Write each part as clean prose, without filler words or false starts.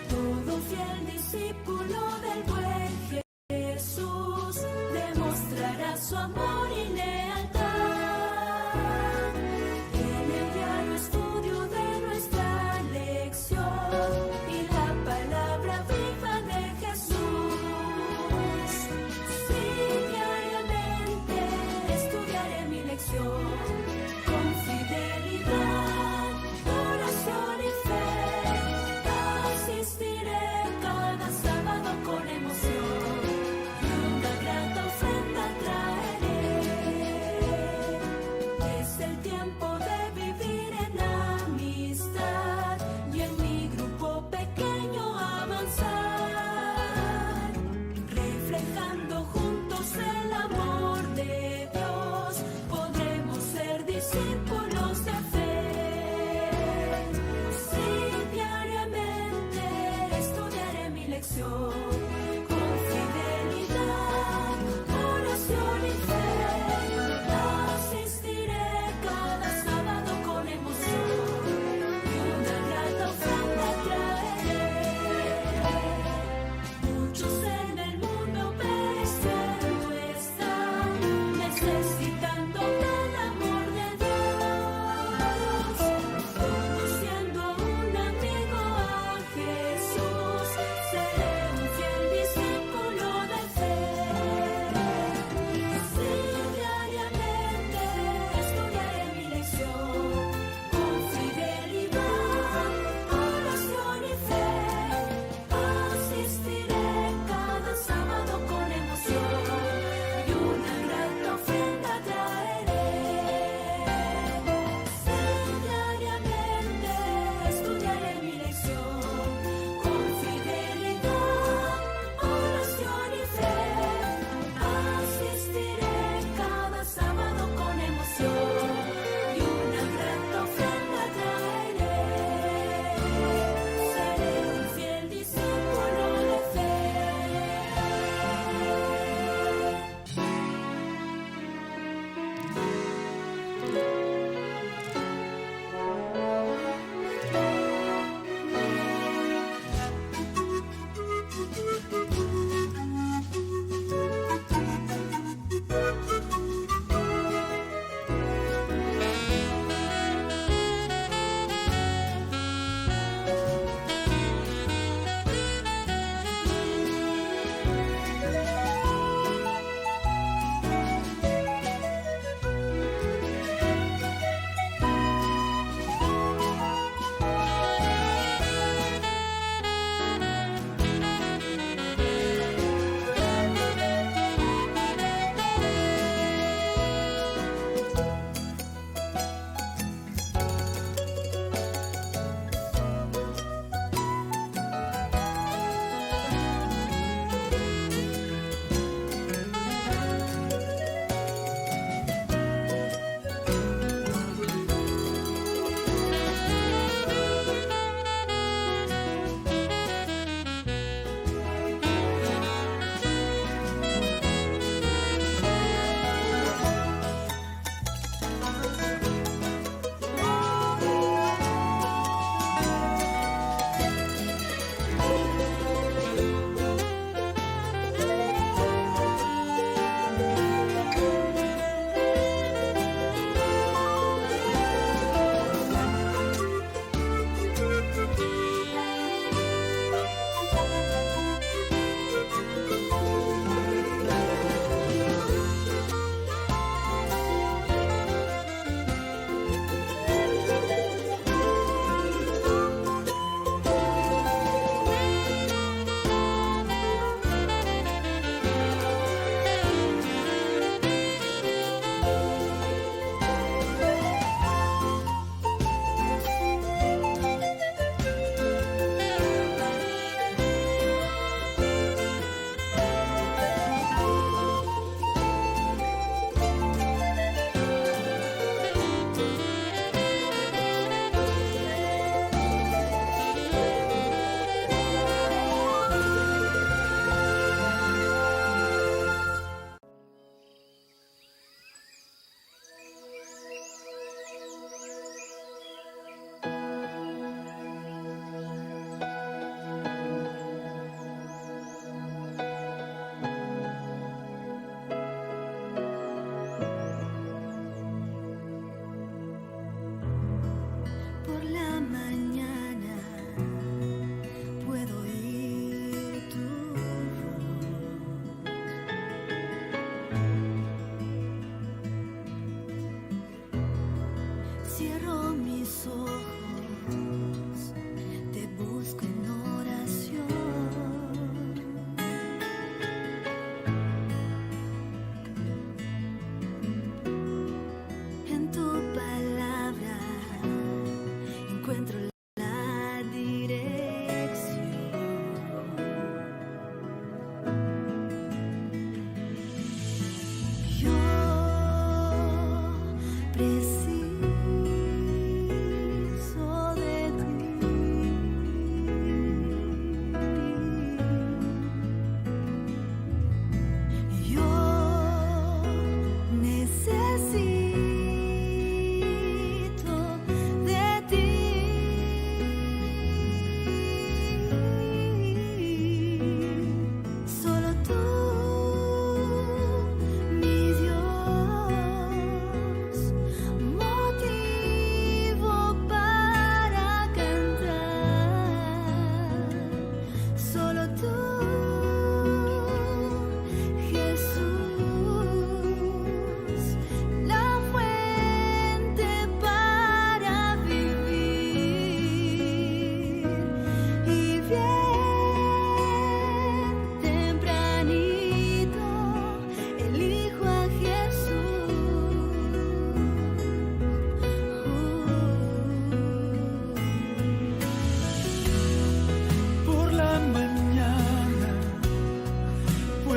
Todo fiel discípulo del buen Jesús demostrará su amor y lealtad. En el diario estudio de nuestra lección y la palabra viva de Jesús. Sí, diariamente estudiaré mi lección con fidelidad, oración y fe. Asistiré cada sábado con emoción y una grata ofrenda traeré.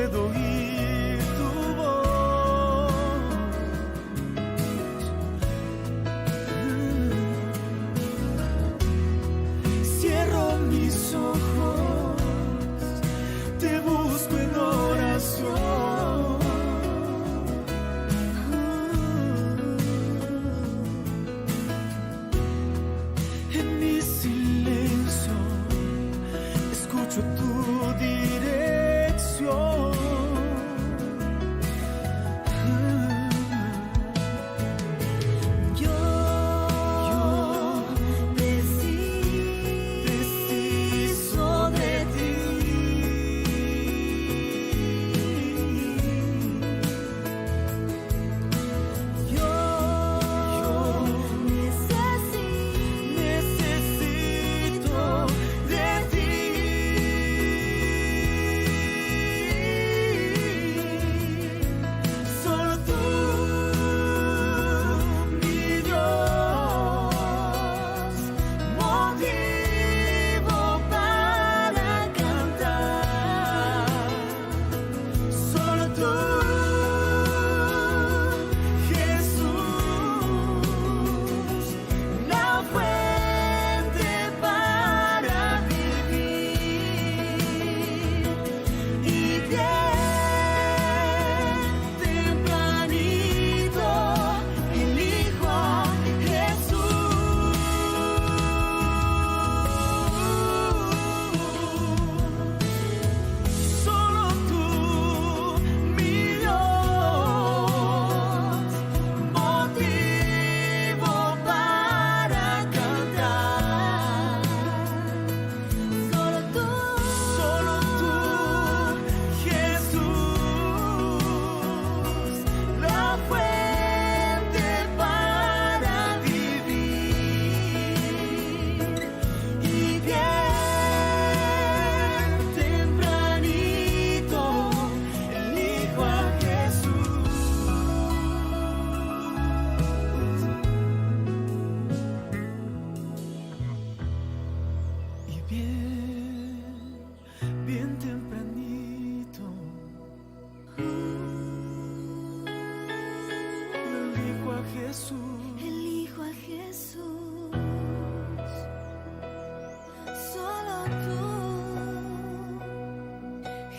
puedo oír tu voz. Cierro mis ojos, te busco en oración. En mi silencio escucho tu dirección. Yo preciso de ti. Yo necesito de ti. Solo tú, mi Dios, motivo para cantar. Solo tú, Jesús, la fuente para vivir. Y bien tempranito elijo a Jesús. Solo tú, mi Dios, motivo para cantar. Solo tú, Jesús, la fuente para vivir. Y bien tempranito elijo a Jesús. Y bien tempranito elijo a Jesús. Elijo a Jesús. Solo tú,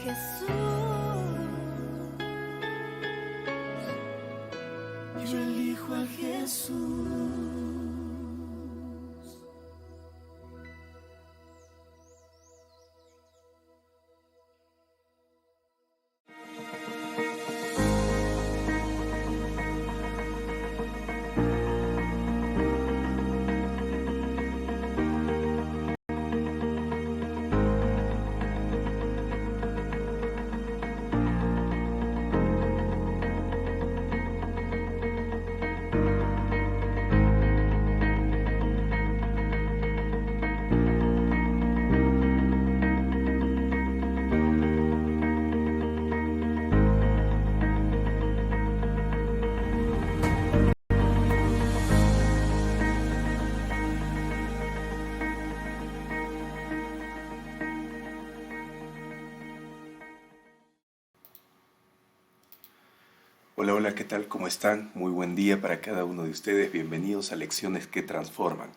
Jesús. Yo elijo a Jesús. Hola, hola, ¿qué tal? ¿Cómo están? Muy buen día para cada uno de ustedes. Bienvenidos a Lecciones que Transforman.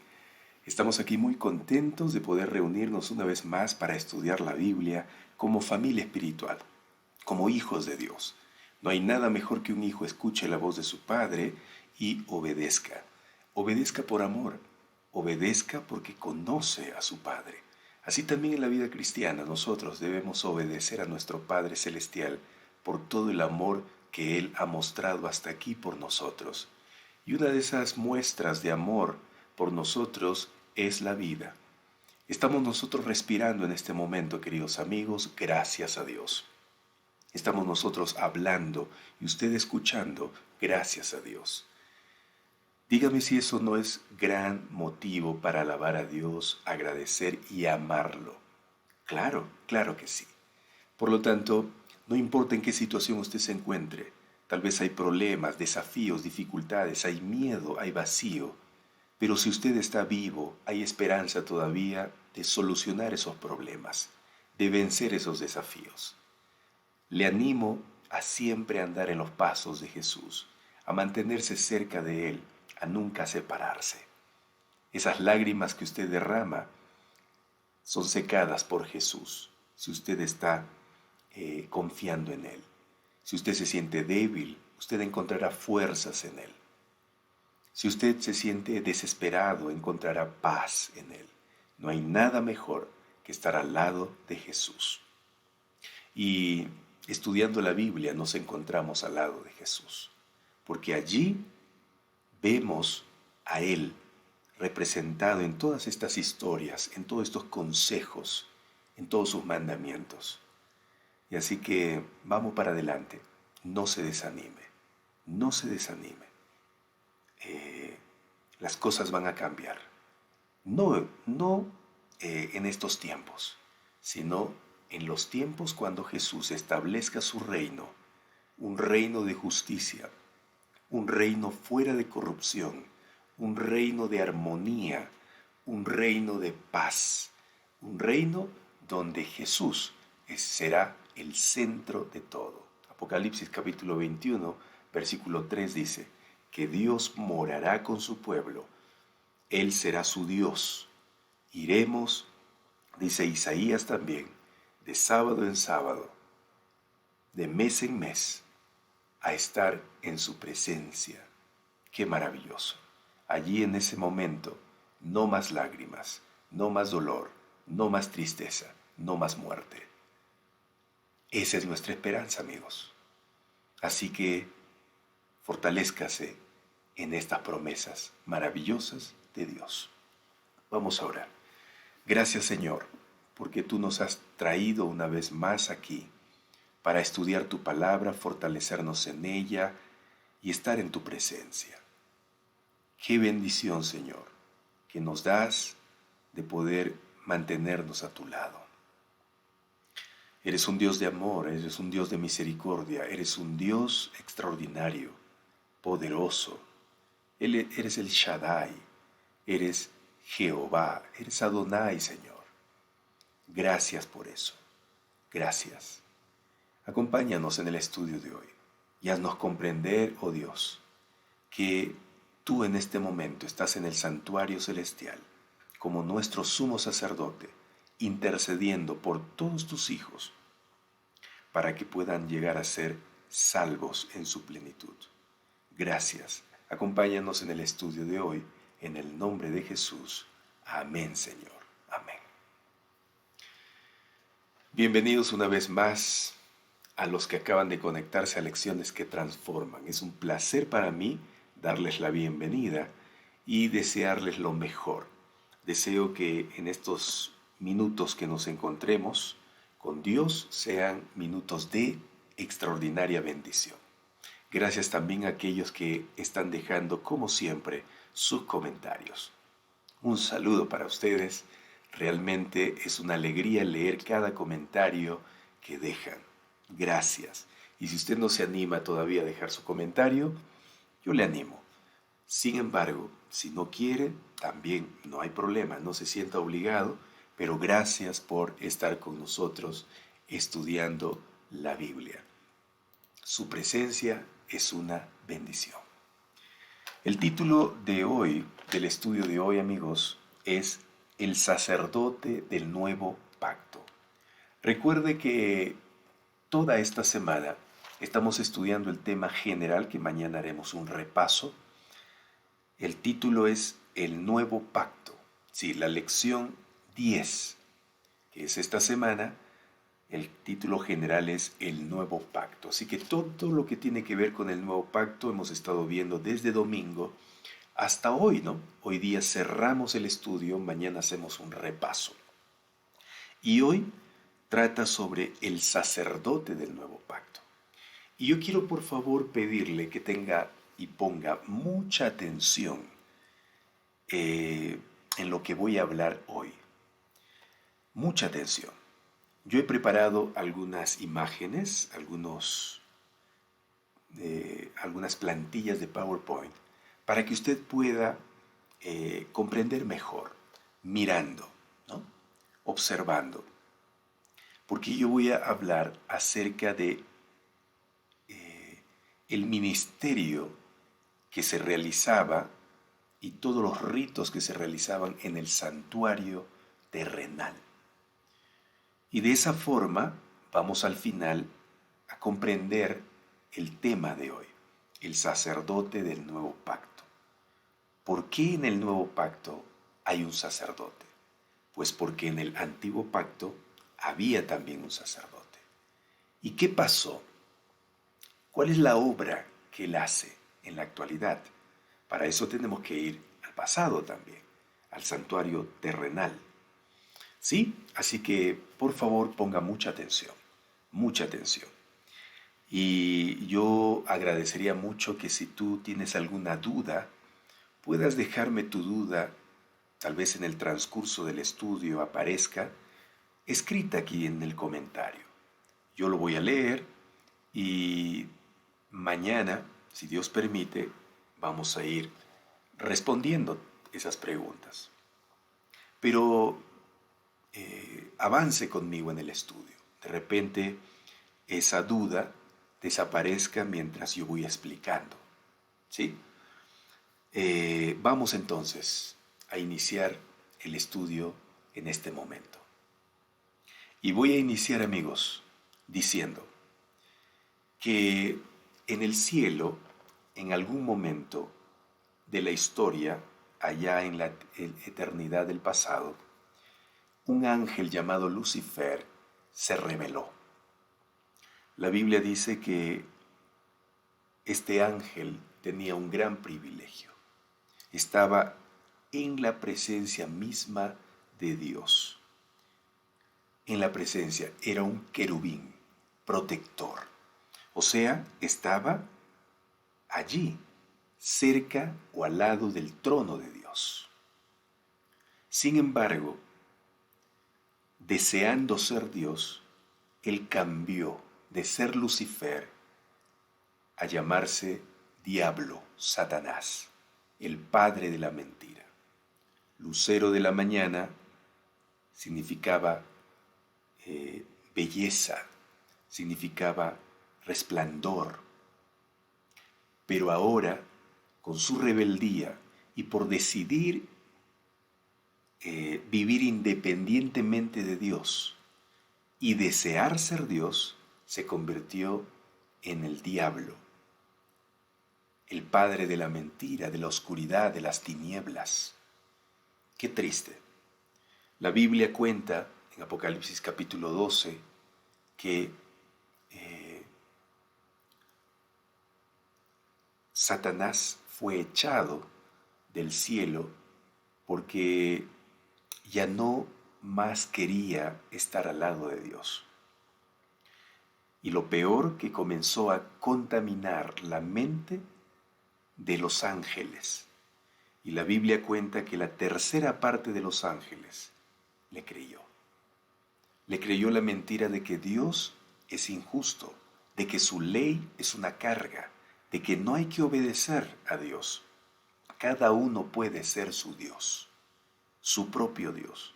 Estamos aquí muy contentos de poder reunirnos una vez más para estudiar la Biblia como familia espiritual, como hijos de Dios. No hay nada mejor que un hijo escuche la voz de su padre y obedezca. Obedezca por amor, obedezca porque conoce a su padre. Así también en la vida cristiana nosotros debemos obedecer a nuestro Padre Celestial por todo el amor que Él ha mostrado hasta aquí por nosotros. Y una de esas muestras de amor por nosotros es la vida. Estamos nosotros respirando en este momento, queridos amigos, gracias a Dios. Estamos nosotros hablando y usted escuchando, gracias a Dios. Dígame si eso no es gran motivo para alabar a Dios, agradecer y amarlo. Claro, claro que sí. Por lo tanto, no importa en qué situación usted se encuentre, tal vez hay problemas, desafíos, dificultades, hay miedo, hay vacío, pero si usted está vivo, hay esperanza todavía de solucionar esos problemas, de vencer esos desafíos. Le animo a siempre andar en los pasos de Jesús, a mantenerse cerca de Él, a nunca separarse. Esas lágrimas que usted derrama son secadas por Jesús, si usted está confiando en Él. Si usted se siente débil, usted encontrará fuerzas en Él. Si usted se siente desesperado, encontrará paz en Él. No hay nada mejor que estar al lado de Jesús. Y estudiando la Biblia nos encontramos al lado de Jesús, porque allí vemos a Él representado en todas estas historias, en todos estos consejos, en todos sus mandamientos. Y así que vamos para adelante, no se desanime, no se desanime. Las cosas van a cambiar, no en estos tiempos, sino en los tiempos cuando Jesús establezca su reino, un reino de justicia, un reino fuera de corrupción, un reino de armonía, un reino de paz, un reino donde Jesús será el centro de todo. Apocalipsis capítulo 21, versículo 3 dice que Dios morará con su pueblo, Él será su Dios. Iremos, dice Isaías también, de sábado en sábado, de mes en mes, a estar en su presencia. ¡Qué maravilloso! Allí en ese momento, no más lágrimas, no más dolor, no más tristeza, no más muerte. Esa es nuestra esperanza, amigos. Así que fortalézcase en estas promesas maravillosas de Dios. Vamos a orar. Gracias, Señor, porque tú nos has traído una vez más aquí para estudiar tu palabra, fortalecernos en ella y estar en tu presencia. Qué bendición, Señor, que nos das de poder mantenernos a tu lado. Eres un Dios de amor, eres un Dios de misericordia, eres un Dios extraordinario, poderoso. Eres el Shaddai, eres Jehová, eres Adonai, Señor. Gracias por eso. Gracias. Acompáñanos en el estudio de hoy y haznos comprender, oh Dios, que tú en este momento estás en el santuario celestial como nuestro sumo sacerdote, intercediendo por todos tus hijos para que puedan llegar a ser salvos en su plenitud. Gracias. Acompáñanos en el estudio de hoy, en el nombre de Jesús. Amén, Señor. Amén. Bienvenidos una vez más a los que acaban de conectarse a Lecciones que Transforman. Es un placer para mí darles la bienvenida y desearles lo mejor. Deseo que en estos minutos que nos encontremos con Dios sean minutos de extraordinaria bendición. Gracias también a aquellos que están dejando, como siempre, sus comentarios. Un saludo para ustedes. Realmente es una alegría leer cada comentario que dejan. Gracias. Y si usted no se anima todavía a dejar su comentario, yo le animo. Sin embargo, si no quiere, también no hay problema, no se sienta obligado, pero gracias por estar con nosotros estudiando la Biblia. Su presencia es una bendición. El título de hoy, del estudio de hoy, amigos, es El sacerdote del nuevo pacto. Recuerde que toda esta semana estamos estudiando el tema general, que mañana haremos un repaso. El título es El nuevo pacto. Sí, la lección 10, que es esta semana. El título general es El nuevo pacto. Así que todo lo que tiene que ver con el nuevo pacto hemos estado viendo desde domingo hasta hoy, ¿no? Hoy día cerramos el estudio, mañana hacemos un repaso. Y hoy trata sobre el sacerdote del nuevo pacto. Y yo quiero por favor pedirle que tenga y ponga mucha atención en lo que voy a hablar hoy. Mucha atención. Yo he preparado algunas imágenes, algunas plantillas de PowerPoint para que usted pueda comprender mejor, mirando, ¿no? Observando. porque yo voy a hablar acerca de el ministerio que se realizaba y todos los ritos que se realizaban en el santuario terrenal. Y de esa forma vamos al final a comprender el tema de hoy, el sacerdote del nuevo pacto. ¿Por qué en el nuevo pacto hay un sacerdote? Pues porque en el antiguo pacto había también un sacerdote. ¿Y qué pasó? ¿Cuál es la obra que él hace en la actualidad? Para eso tenemos que ir al pasado también, al santuario terrenal. ¿Sí? Así que, por favor, ponga mucha atención, mucha atención. Y yo agradecería mucho que si tú tienes alguna duda, puedas dejarme tu duda, tal vez en el transcurso del estudio aparezca, escrita aquí en el comentario. Yo lo voy a leer y mañana, si Dios permite, vamos a ir respondiendo esas preguntas. Pero avance conmigo en el estudio. De repente esa duda desaparezca mientras yo voy explicando. ¿Sí? Vamos entonces a iniciar el estudio en este momento. Y voy a iniciar, amigos, diciendo que en el cielo, en algún momento de la historia, allá en la eternidad del pasado, un ángel llamado Lucifer se rebeló. La Biblia dice que este ángel tenía un gran privilegio. Estaba en la presencia misma de Dios. En la presencia era un querubín protector. O sea, estaba allí, cerca o al lado del trono de Dios. Sin embargo, deseando ser Dios, él cambió de ser Lucifer a llamarse Diablo, Satanás, el padre de la mentira. Lucero de la mañana significaba belleza, significaba resplandor. Pero ahora, con su rebeldía y por decidir vivir independientemente de Dios y desear ser Dios, se convirtió en el diablo, el padre de la mentira, de la oscuridad, de las tinieblas. Qué triste. La Biblia cuenta en Apocalipsis capítulo 12 que Satanás fue echado del cielo porque ya no más quería estar al lado de Dios. Y lo peor, que comenzó a contaminar la mente de los ángeles. Y la Biblia cuenta que la tercera parte de los ángeles le creyó. Le creyó la mentira de que Dios es injusto, de que su ley es una carga, de que no hay que obedecer a Dios. Cada uno puede ser su Dios, su propio Dios.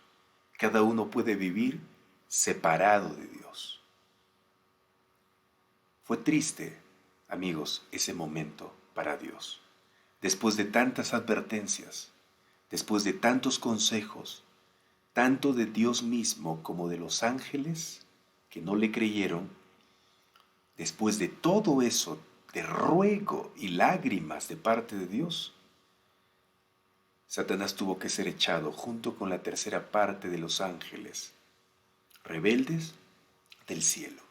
Cada uno puede vivir separado de Dios. Fue triste, amigos, ese momento para Dios. Después de tantas advertencias, después de tantos consejos, tanto de Dios mismo como de los ángeles que no le creyeron, después de todo eso, de ruego y lágrimas de parte de Dios, Satanás tuvo que ser echado junto con la tercera parte de los ángeles rebeldes del cielo.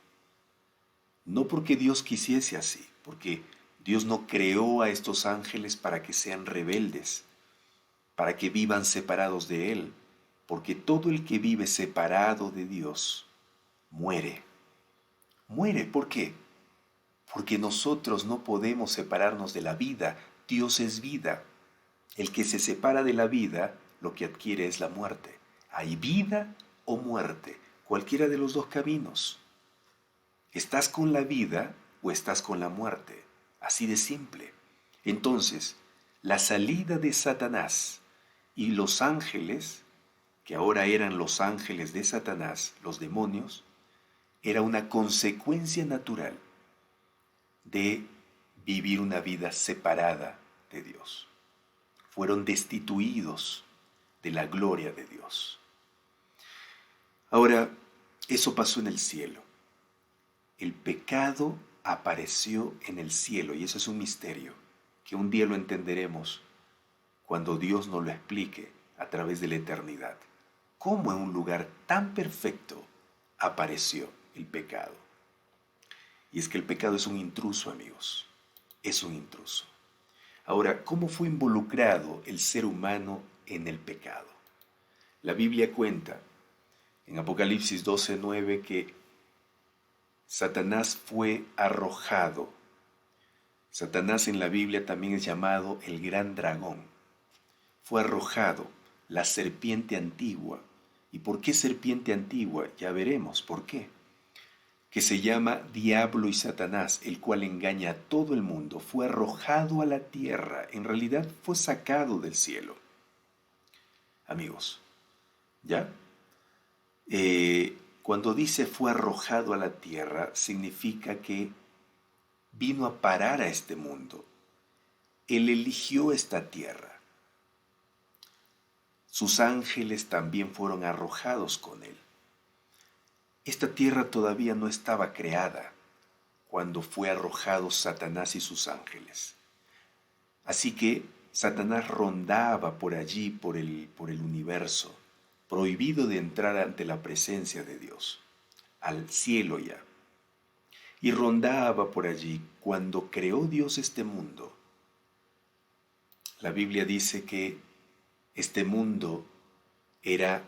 No porque Dios quisiese así, porque Dios no creó a estos ángeles para que sean rebeldes, para que vivan separados de Él, porque todo el que vive separado de Dios muere. Muere, ¿por qué? Porque nosotros no podemos separarnos de la vida. Dios es vida. El que se separa de la vida, lo que adquiere es la muerte. Hay vida o muerte, cualquiera de los dos caminos. ¿Estás con la vida o estás con la muerte? Así de simple. Entonces, la salida de Satanás y los ángeles, que ahora eran los ángeles de Satanás, los demonios, era una consecuencia natural de vivir una vida separada de Dios. Fueron destituidos de la gloria de Dios. Ahora, eso pasó en el cielo. El pecado apareció en el cielo y eso es un misterio que un día lo entenderemos cuando Dios nos lo explique a través de la eternidad. ¿Cómo en un lugar tan perfecto apareció el pecado? Y es que el pecado es un intruso, amigos. Es un intruso. Ahora, ¿cómo fue involucrado el ser humano en el pecado? La Biblia cuenta en Apocalipsis 12:9 que Satanás fue arrojado. Satanás en la Biblia también es llamado el gran dragón. Fue arrojado, la serpiente antigua. ¿Y por qué serpiente antigua? Ya veremos por qué. Que se llama Diablo y Satanás, el cual engaña a todo el mundo, fue arrojado a la tierra, en realidad fue sacado del cielo. Amigos, ¿ya? Cuando dice fue arrojado a la tierra, significa que vino a parar a este mundo. Él eligió esta tierra. Sus ángeles también fueron arrojados con él. Esta tierra todavía no estaba creada cuando fue arrojado Satanás y sus ángeles. Así que Satanás rondaba por allí, por el universo, prohibido de entrar ante la presencia de Dios, al cielo ya. Y rondaba por allí cuando creó Dios este mundo. La Biblia dice que este mundo era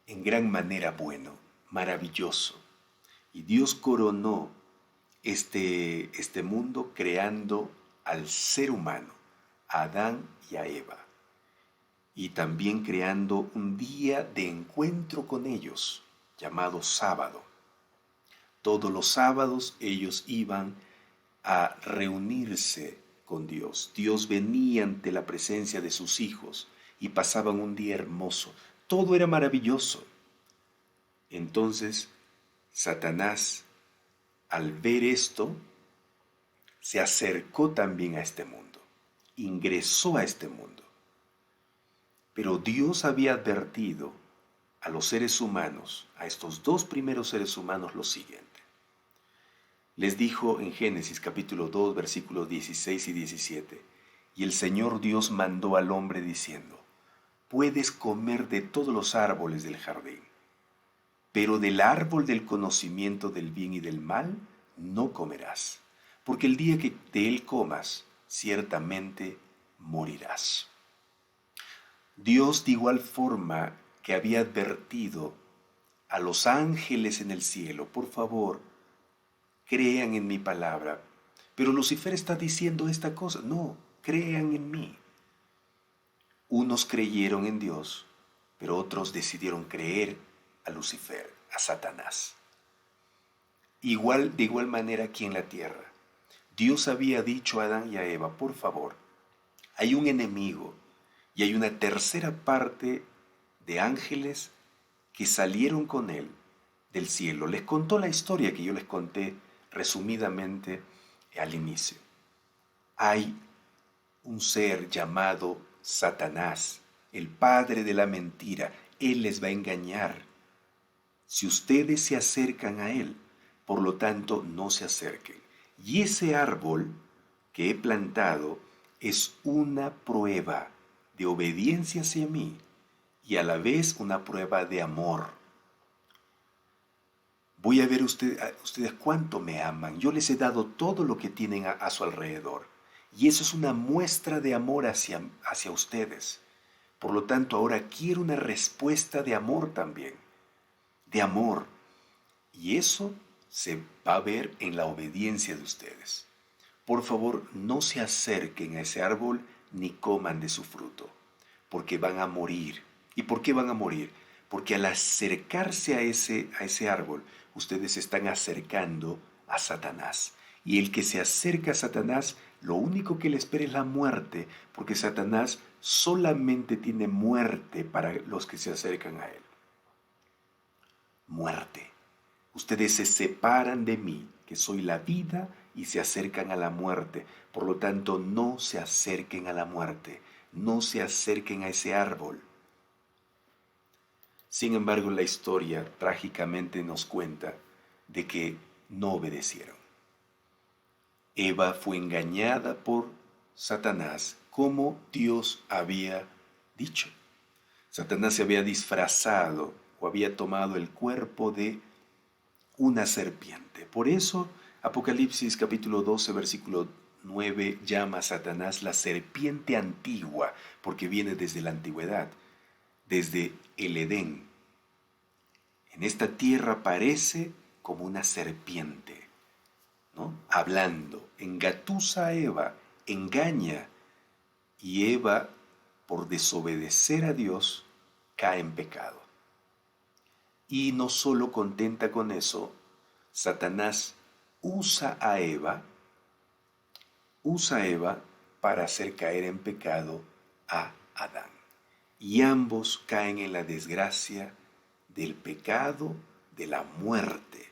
en gran manera bueno, maravilloso. Y Dios coronó este mundo creando al ser humano, a Adán y a Eva. Y también creando un día de encuentro con ellos, llamado sábado. Todos los sábados ellos iban a reunirse con Dios. Dios venía ante la presencia de sus hijos y pasaban un día hermoso. Todo era maravilloso. Entonces, Satanás, al ver esto, se acercó también a este mundo, ingresó a este mundo. Pero Dios había advertido a los seres humanos, a estos dos primeros seres humanos, lo siguiente. Les dijo en Génesis capítulo 2, versículos 16 y 17, y el Señor Dios mandó al hombre diciendo, puedes comer de todos los árboles del jardín, pero del árbol del conocimiento del bien y del mal no comerás, porque el día que de él comas, ciertamente morirás. Dios, de igual forma que había advertido a los ángeles en el cielo, por favor, crean en mi palabra. Pero Lucifer está diciendo esta cosa, no, crean en mí. Unos creyeron en Dios, pero otros decidieron creer a Lucifer, a Satanás. De igual manera aquí en la tierra, Dios había dicho a Adán y a Eva, por favor, hay un enemigo y hay una tercera parte de ángeles que salieron con él del cielo. Les contó la historia que yo les conté resumidamente al inicio. Hay un ser llamado Satanás, el padre de la mentira. Él les va a engañar si ustedes se acercan a él. Por lo tanto, no se acerquen. Y ese árbol que he plantado es una prueba de obediencia hacia mí y a la vez una prueba de amor. Voy a ver ustedes cuánto me aman. Yo les he dado todo lo que tienen a su alrededor. Y eso es una muestra de amor hacia ustedes. Por lo tanto, ahora quiero una respuesta de amor también. De amor. Y eso se va a ver en la obediencia de ustedes. Por favor, no se acerquen a ese árbol ni coman de su fruto, porque van a morir. ¿Y por qué van a morir? Porque al acercarse a ese árbol, ustedes se están acercando a Satanás. Y el que se acerca a Satanás, lo único que le espera es la muerte, porque Satanás solamente tiene muerte para los que se acercan a él. Muerte. Ustedes se separan de mí, que soy la vida, y se acercan a la muerte. Por lo tanto, no se acerquen a la muerte, no se acerquen a ese árbol. Sin embargo, la historia trágicamente nos cuenta de que no obedecieron. Eva fue engañada por Satanás como Dios había dicho. Satanás se había disfrazado o había tomado el cuerpo de una serpiente. Por eso, Apocalipsis capítulo 12, versículo 9 llama a Satanás la serpiente antigua, porque viene desde la antigüedad, desde el Edén. En esta tierra aparece como una serpiente, ¿no? Hablando, engatusa a Eva, engaña, y Eva, por desobedecer a Dios, cae en pecado. Y no solo contenta con eso, Satanás usa a Eva para hacer caer en pecado a Adán. Y ambos caen en la desgracia del pecado, de la muerte.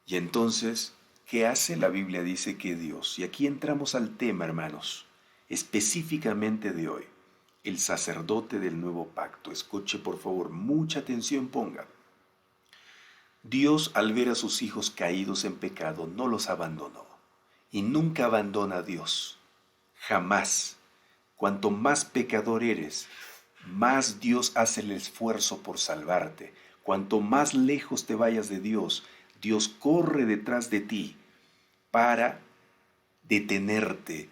Y entonces, ¿qué hace? La Biblia dice que Dios, y aquí entramos al tema, hermanos, específicamente de hoy, el sacerdote del nuevo pacto. Escuche, por favor, mucha atención ponga. Dios, al ver a sus hijos caídos en pecado, no los abandonó. Y nunca abandona a Dios. Jamás. Cuanto más pecador eres, más Dios hace el esfuerzo por salvarte. Cuanto más lejos te vayas de Dios, Dios corre detrás de ti para detenerte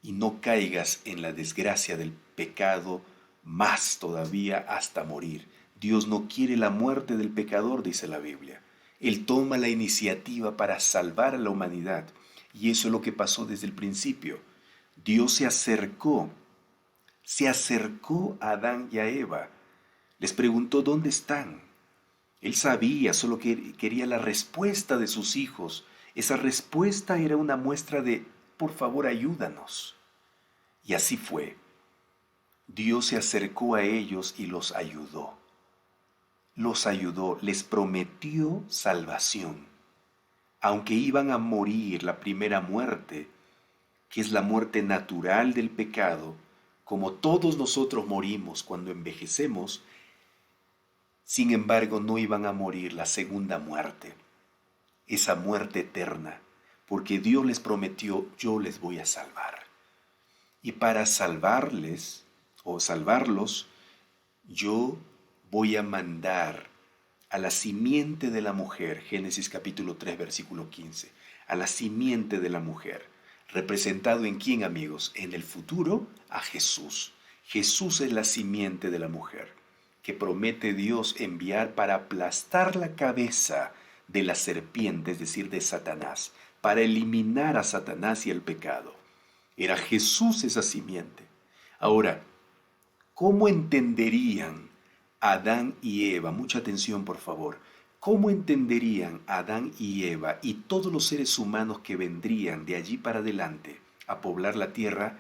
y no caigas en la desgracia del pecado, más todavía hasta morir. Dios no quiere la muerte del pecador, dice la Biblia. Él toma la iniciativa para salvar a la humanidad. Y eso es lo que pasó desde el principio. Dios se acercó a Adán y a Eva. Les preguntó dónde están. Él sabía, solo que quería la respuesta de sus hijos. Esa respuesta era una muestra de, por favor, ayúdanos. Y así fue. Dios se acercó a ellos y los ayudó. Les prometió salvación. Aunque iban a morir la primera muerte, que es la muerte natural del pecado, como todos nosotros morimos cuando envejecemos, sin embargo no iban a morir la segunda muerte, esa muerte eterna, porque Dios les prometió, yo les voy a salvar. Y para salvarlos, yo voy a mandar a la simiente de la mujer, Génesis capítulo 3, versículo 15, a la simiente de la mujer, representado en quién, amigos, en el futuro a Jesús. Jesús es la simiente de la mujer, que promete Dios enviar para aplastar la cabeza de la serpiente, es decir, de Satanás, para eliminar a Satanás y el pecado. Era Jesús esa simiente. Ahora, ¿cómo entenderían Adán y Eva? Mucha atención, por favor. ¿Cómo entenderían Adán y Eva y todos los seres humanos que vendrían de allí para adelante a poblar la tierra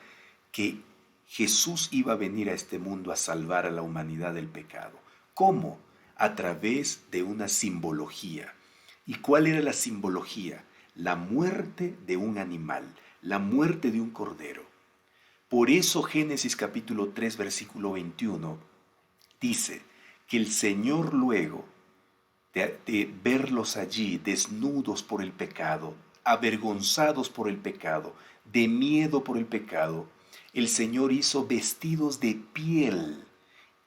que Jesús iba a venir a este mundo a salvar a la humanidad del pecado? ¿Cómo? A través de una simbología. ¿Y cuál era la simbología? La muerte de un animal, la muerte de un cordero. Por eso Génesis capítulo 3, versículo 21 dice que el Señor luego de verlos allí desnudos por el pecado, avergonzados por el pecado, de miedo por el pecado, el Señor hizo vestidos de piel.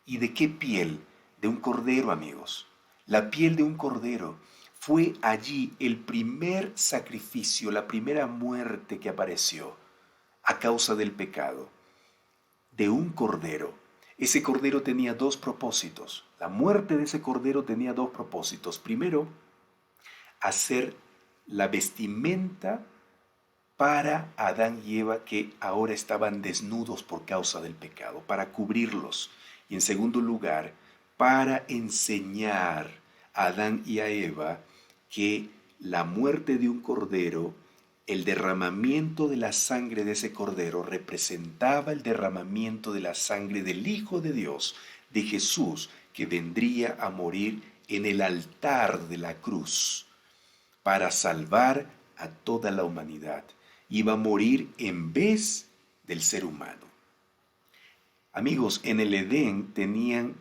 ¿Y de qué piel? De un cordero, amigos. La piel de un cordero. Fue allí el primer sacrificio, la primera muerte que apareció a causa del pecado, de un cordero. Ese cordero tenía dos propósitos. La muerte de ese cordero tenía dos propósitos. Primero, hacer la vestimenta para Adán y Eva, que ahora estaban desnudos por causa del pecado, para cubrirlos. Y en segundo lugar, para enseñar a Adán y a Eva que la muerte de un cordero, el derramamiento de la sangre de ese cordero, representaba el derramamiento de la sangre del Hijo de Dios, de Jesús, que vendría a morir en el altar de la cruz para salvar a toda la humanidad. Iba a morir en vez del ser humano. Amigos, en el Edén tenían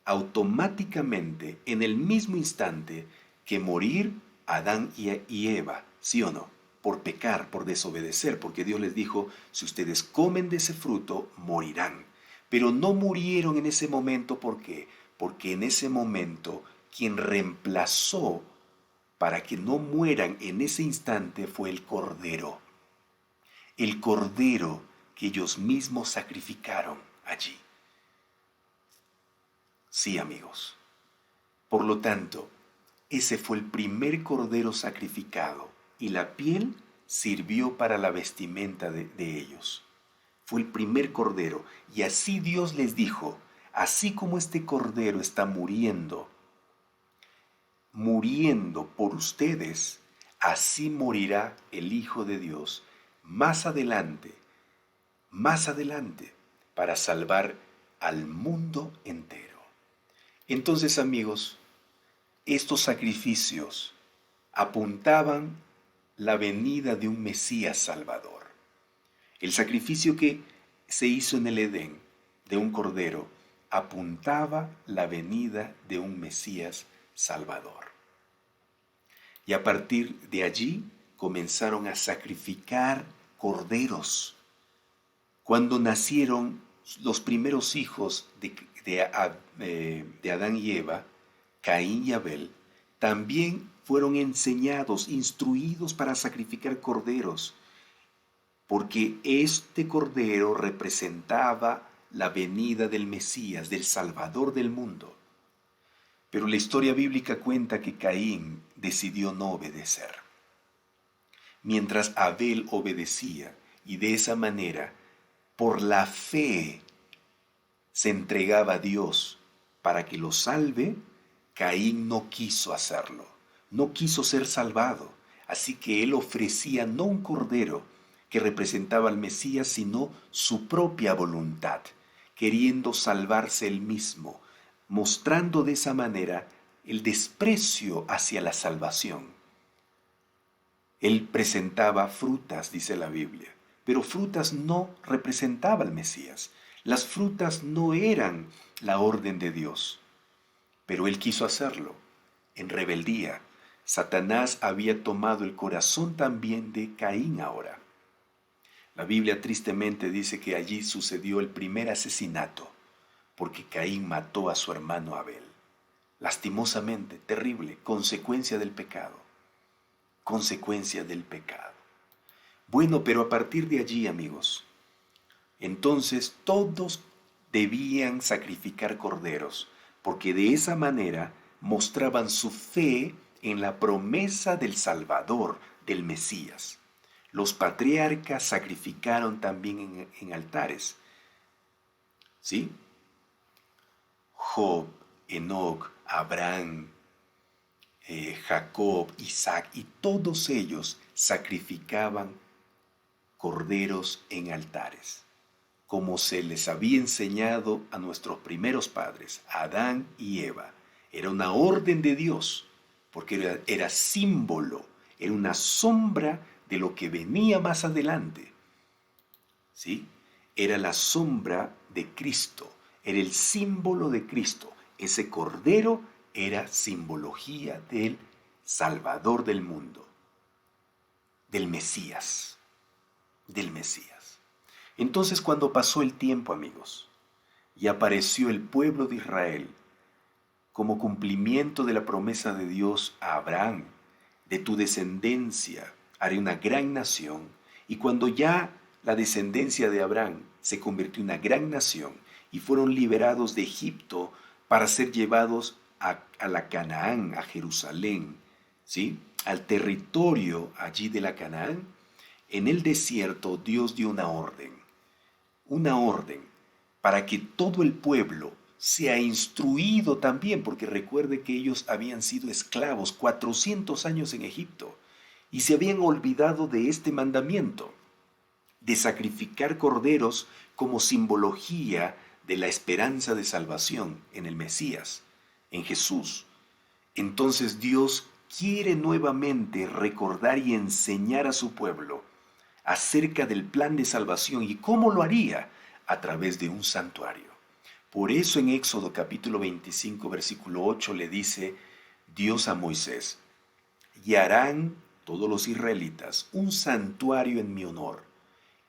automáticamente, en el mismo instante, que morir Adán y Eva, ¿sí o no? Por pecar, por desobedecer, porque Dios les dijo, si ustedes comen de ese fruto, morirán. Pero no murieron en ese momento, ¿por qué? Porque en ese momento quien reemplazó para que no mueran en ese instante fue el Cordero. El Cordero que ellos mismos sacrificaron allí. Sí, amigos. Por lo tanto, ese fue el primer Cordero sacrificado y la piel sirvió para la vestimenta de ellos. Fue el primer Cordero y así Dios les dijo, así como este Cordero está muriendo por ustedes, así morirá el Hijo de Dios más adelante, para salvar al mundo entero. Entonces, amigos, estos sacrificios apuntaban la venida de un Mesías Salvador. El sacrificio que se hizo en el Edén de un cordero apuntaba la venida de un Mesías Salvador. Y a partir de allí comenzaron a sacrificar corderos. Cuando nacieron los primeros hijos de Adán y Eva, Caín y Abel, también fueron enseñados, instruidos para sacrificar corderos, porque este cordero representaba la venida del Mesías, del Salvador del mundo. Pero la historia bíblica cuenta que Caín decidió no obedecer, mientras Abel obedecía, y de esa manera, por la fe, se entregaba a Dios para que lo salve. Caín no quiso hacerlo, no quiso ser salvado, así que él ofrecía no un cordero que representaba al Mesías, sino su propia voluntad, queriendo salvarse él mismo, mostrando de esa manera el desprecio hacia la salvación. Él presentaba frutas, dice la Biblia, pero frutas no representaba al Mesías. Las frutas no eran la orden de Dios, pero él quiso hacerlo en rebeldía. Satanás había tomado el corazón también de Caín ahora. La Biblia tristemente dice que allí sucedió el primer asesinato, porque Caín mató a su hermano Abel. Lastimosamente, terrible, consecuencia del pecado. Consecuencia del pecado. Bueno, pero a partir de allí, amigos, entonces todos debían sacrificar corderos, porque de esa manera mostraban su fe en la promesa del Salvador, del Mesías. Los patriarcas sacrificaron también en altares. ¿Sí? Job, Enoc, Abraham, Jacob, Isaac, y todos ellos sacrificaban corderos en altares, como se les había enseñado a nuestros primeros padres, Adán y Eva. Era una orden de Dios, porque era símbolo, era una sombra de lo que venía más adelante. ¿Sí? Era la sombra de Cristo, era el símbolo de Cristo. Ese cordero era simbología del Salvador del mundo, del Mesías, Entonces, cuando pasó el tiempo, amigos, y apareció el pueblo de Israel como cumplimiento de la promesa de Dios a Abraham, de tu descendencia haré una gran nación, y cuando ya la descendencia de Abraham se convirtió en una gran nación y fueron liberados de Egipto para ser llevados a la Canaán, a Jerusalén, ¿sí? Al territorio allí de la Canaán, en el desierto Dios dio una orden para que todo el pueblo sea instruido también, porque recuerde que ellos habían sido esclavos 400 años en Egipto y se habían olvidado de este mandamiento, de sacrificar corderos como simbología de la esperanza de salvación en el Mesías, en Jesús. Entonces Dios quiere nuevamente recordar y enseñar a su pueblo acerca del plan de salvación y cómo lo haría a través de un santuario. Por eso en Éxodo capítulo 25 versículo 8 le dice Dios a Moisés, y harán todos los israelitas un santuario en mi honor,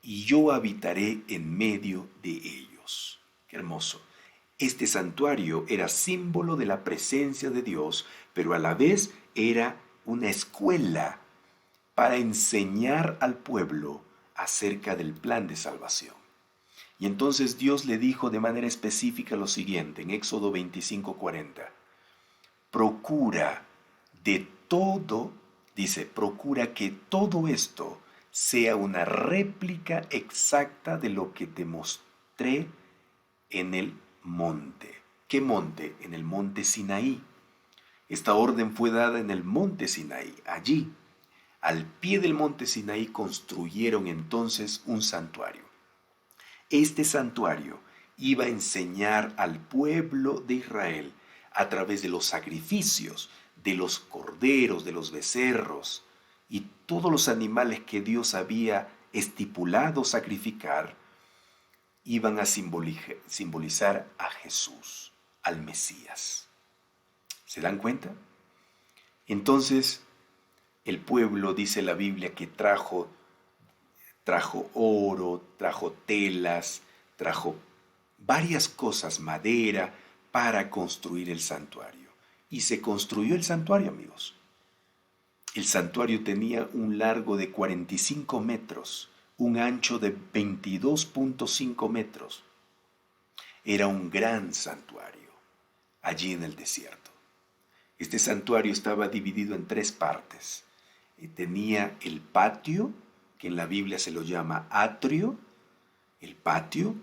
y yo habitaré en medio de ellos. Qué hermoso. Este santuario era símbolo de la presencia de Dios, pero a la vez era una escuela para enseñar al pueblo acerca del plan de salvación. Y entonces Dios le dijo de manera específica lo siguiente en Éxodo 25:40. Procura de todo, dice, procura que todo esto sea una réplica exacta de lo que te mostré en el monte. ¿Qué monte? En el monte Sinaí. Esta orden fue dada en el monte Sinaí. Allí, al pie del monte Sinaí, construyeron entonces un santuario. Este santuario iba a enseñar al pueblo de Israel a través de los sacrificios, de los corderos, de los becerros y todos los animales que Dios había estipulado sacrificar, iban a simbolizar a Jesús, al Mesías. ¿Se dan cuenta? Entonces, el pueblo, dice la Biblia, que trajo oro, trajo telas, trajo varias cosas, madera, para construir el santuario. Y se construyó el santuario, amigos. El santuario tenía un largo de 45 metros, un ancho de 22.5 metros. Era un gran santuario, allí en el desierto. Este santuario estaba dividido en 3 partes. Tenía el patio, que en la Biblia se lo llama atrio, el patio.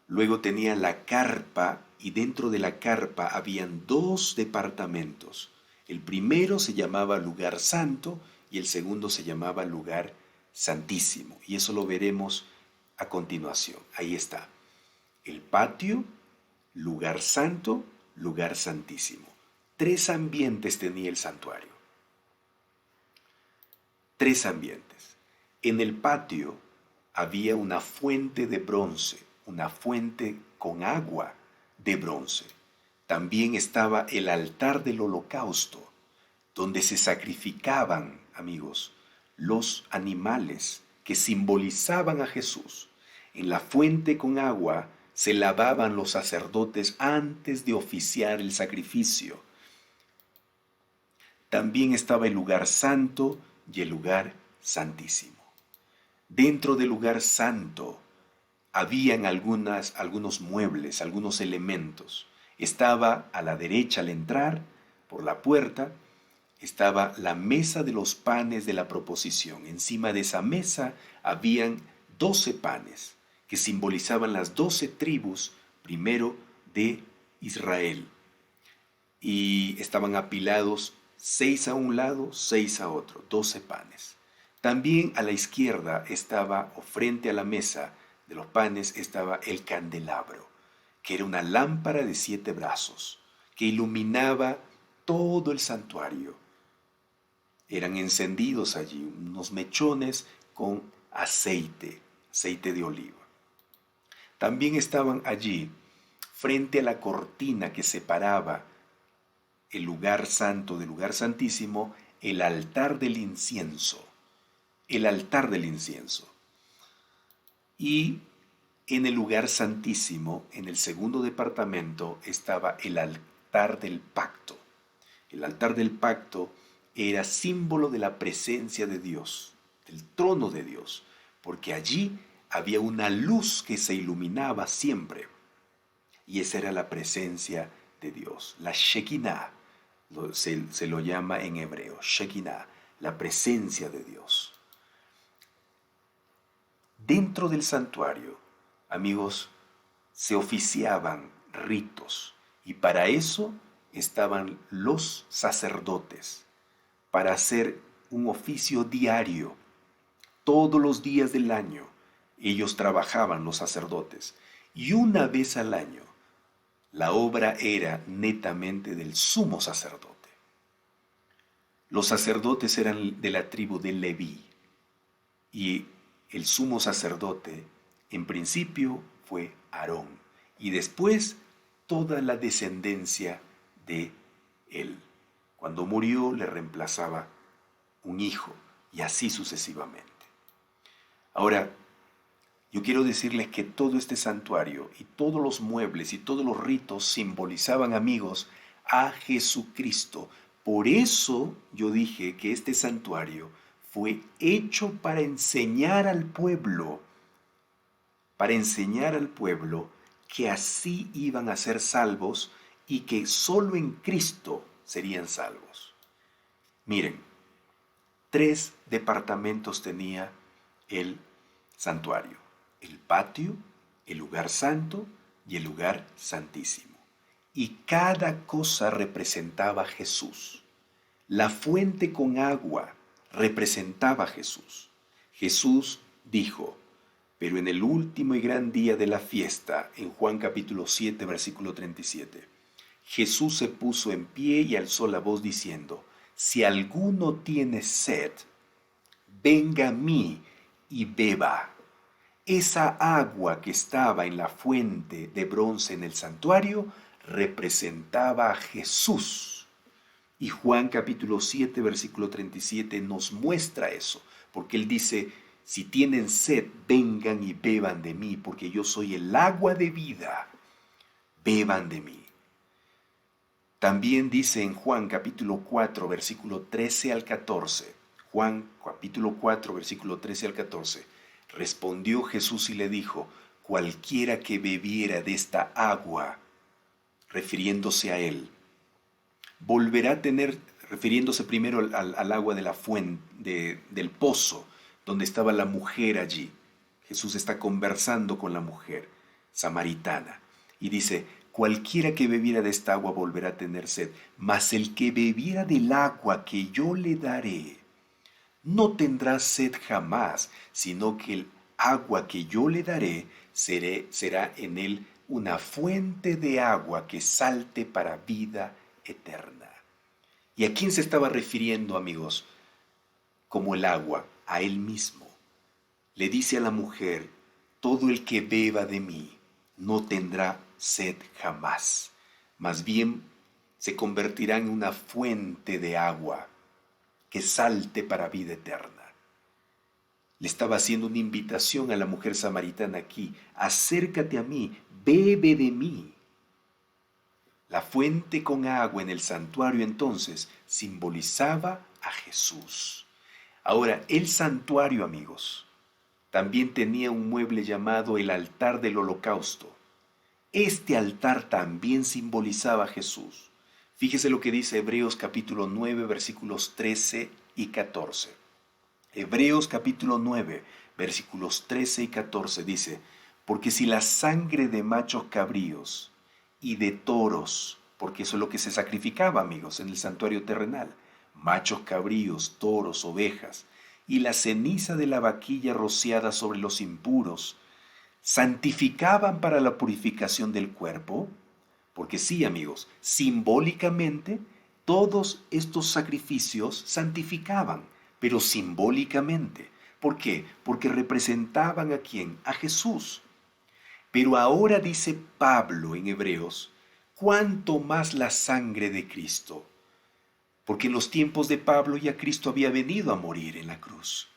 Luego tenía la carpa, y dentro de la carpa habían 2 departamentos. El primero se llamaba lugar santo y el segundo se llamaba lugar santísimo. Y eso lo veremos a continuación. Ahí está. El patio, lugar santo, lugar santísimo. 3 ambientes tenía el santuario. 3 ambientes. En el patio había una fuente de bronce, una fuente con agua de bronce. También estaba el altar del holocausto, donde se sacrificaban, amigos, los animales que simbolizaban a Jesús. En la fuente con agua se lavaban los sacerdotes antes de oficiar el sacrificio. También estaba el lugar santo y el lugar santísimo. Dentro del lugar santo habían algunos muebles, algunos elementos. Estaba a la derecha al entrar por la puerta, estaba la mesa de los panes de la proposición. Encima de esa mesa habían 12 panes que simbolizaban las 12 tribus primero de Israel. Y estaban apilados 6 a un lado, 6 a otro, 12 panes. También a la izquierda estaba, o frente a la mesa de los panes, estaba el candelabro, que era una lámpara de 7 brazos, que iluminaba todo el santuario. Eran encendidos allí unos mechones con aceite de oliva. También estaban allí, frente a la cortina que separaba el lugar santo del lugar santísimo, el altar del incienso. El altar del incienso. Y en el lugar santísimo, en el segundo departamento, estaba el altar del pacto. El altar del pacto era símbolo de la presencia de Dios, del trono de Dios, porque allí había una luz que se iluminaba siempre. Y esa era la presencia de Dios, la Shekinah, se lo llama en hebreo, Shekinah, la presencia de Dios. Dentro del santuario, amigos, se oficiaban ritos y para eso estaban los sacerdotes, para hacer un oficio diario. Todos los días del año ellos trabajaban, los sacerdotes, y una vez al año la obra era netamente del sumo sacerdote. Los sacerdotes eran de la tribu de Leví y el sumo sacerdote en principio fue Aarón y después toda la descendencia de él. Cuando murió le reemplazaba un hijo y así sucesivamente. Ahora, yo quiero decirles que todo este santuario y todos los muebles y todos los ritos simbolizaban, amigos, a Jesucristo. Por eso yo dije que este santuario fue hecho para enseñar al pueblo que así iban a ser salvos y que solo en Cristo serían salvos. Miren, 3 departamentos tenía el santuario: el patio, el lugar santo y el lugar santísimo. Y cada cosa representaba a Jesús. La fuente con agua representaba a Jesús. Jesús dijo, pero en el último y gran día de la fiesta, en Juan capítulo 7, versículo 37, Jesús se puso en pie y alzó la voz diciendo, si alguno tiene sed, venga a mí y beba. Esa agua que estaba en la fuente de bronce en el santuario representaba a Jesús. Y Juan capítulo 7, versículo 37 nos muestra eso, porque él dice, si tienen sed, vengan y beban de mí, porque yo soy el agua de vida, beban de mí. También dice en Juan capítulo 4, versículo 13 al 14, Juan capítulo 4, versículo 13 al 14, respondió Jesús y le dijo, cualquiera que bebiera de esta agua, refiriéndose a él, volverá a tener, refiriéndose primero al agua de la fuente, del pozo, donde estaba la mujer allí. Jesús está conversando con la mujer samaritana y dice, cualquiera que bebiera de esta agua volverá a tener sed, mas el que bebiera del agua que yo le daré, no tendrá sed jamás, sino que el agua que yo le daré será en él una fuente de agua que salte para vida eterna. ¿Y a quién se estaba refiriendo, amigos? Como el agua, a él mismo. Le dice a la mujer, todo el que beba de mí no tendrá sed jamás, más bien se convertirá en una fuente de agua que salte para vida eterna. Le estaba haciendo una invitación a la mujer samaritana aquí, acércate a mí, bebe de mí. La fuente con agua en el santuario entonces simbolizaba a Jesús. Ahora, el santuario, amigos, también tenía un mueble llamado el altar del holocausto. Este altar también simbolizaba a Jesús. Fíjese lo que dice Hebreos capítulo 9, versículos 13 y 14. Hebreos capítulo 9, versículos 13 y 14 dice, porque si la sangre de machos cabríos y de toros, porque eso es lo que se sacrificaba, amigos, en el santuario terrenal, machos cabríos, toros, ovejas, y la ceniza de la vaquilla rociada sobre los impuros, santificaban para la purificación del cuerpo, porque sí, amigos, simbólicamente todos estos sacrificios santificaban, pero simbólicamente. ¿Por qué? Porque representaban ¿a quién? A Jesús. Pero ahora dice Pablo en Hebreos, ¿cuánto más la sangre de Cristo? Porque en los tiempos de Pablo ya Cristo había venido a morir en la cruz.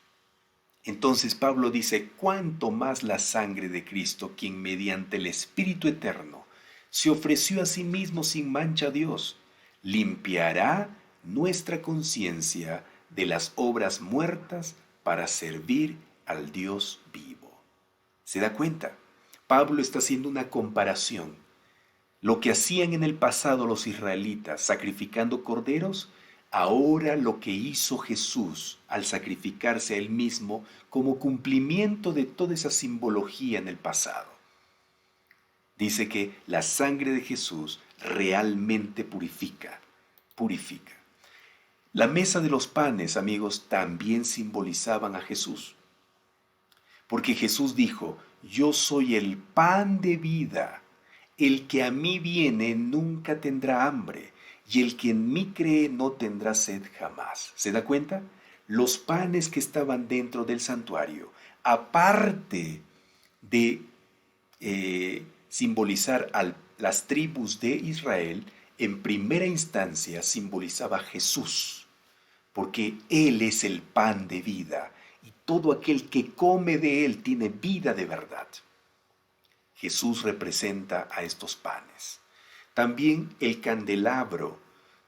Entonces Pablo dice, ¿cuánto más la sangre de Cristo, quien mediante el Espíritu Eterno se ofreció a sí mismo sin mancha a Dios, limpiará nuestra conciencia de las obras muertas para servir al Dios vivo? ¿Se da cuenta? Pablo está haciendo una comparación. Lo que hacían en el pasado los israelitas sacrificando corderos, ahora lo que hizo Jesús al sacrificarse a él mismo como cumplimiento de toda esa simbología en el pasado. Dice que la sangre de Jesús realmente purifica. La mesa de los panes, amigos, también simbolizaban a Jesús. Porque Jesús dijo, yo soy el pan de vida. El que a mí viene nunca tendrá hambre, y el que en mí cree no tendrá sed jamás. ¿Se da cuenta? Los panes que estaban dentro del santuario, aparte de simbolizar a las tribus de Israel, en primera instancia simbolizaba a Jesús, porque Él es el pan de vida, y todo aquel que come de Él tiene vida de verdad. Jesús representa a estos panes. También el candelabro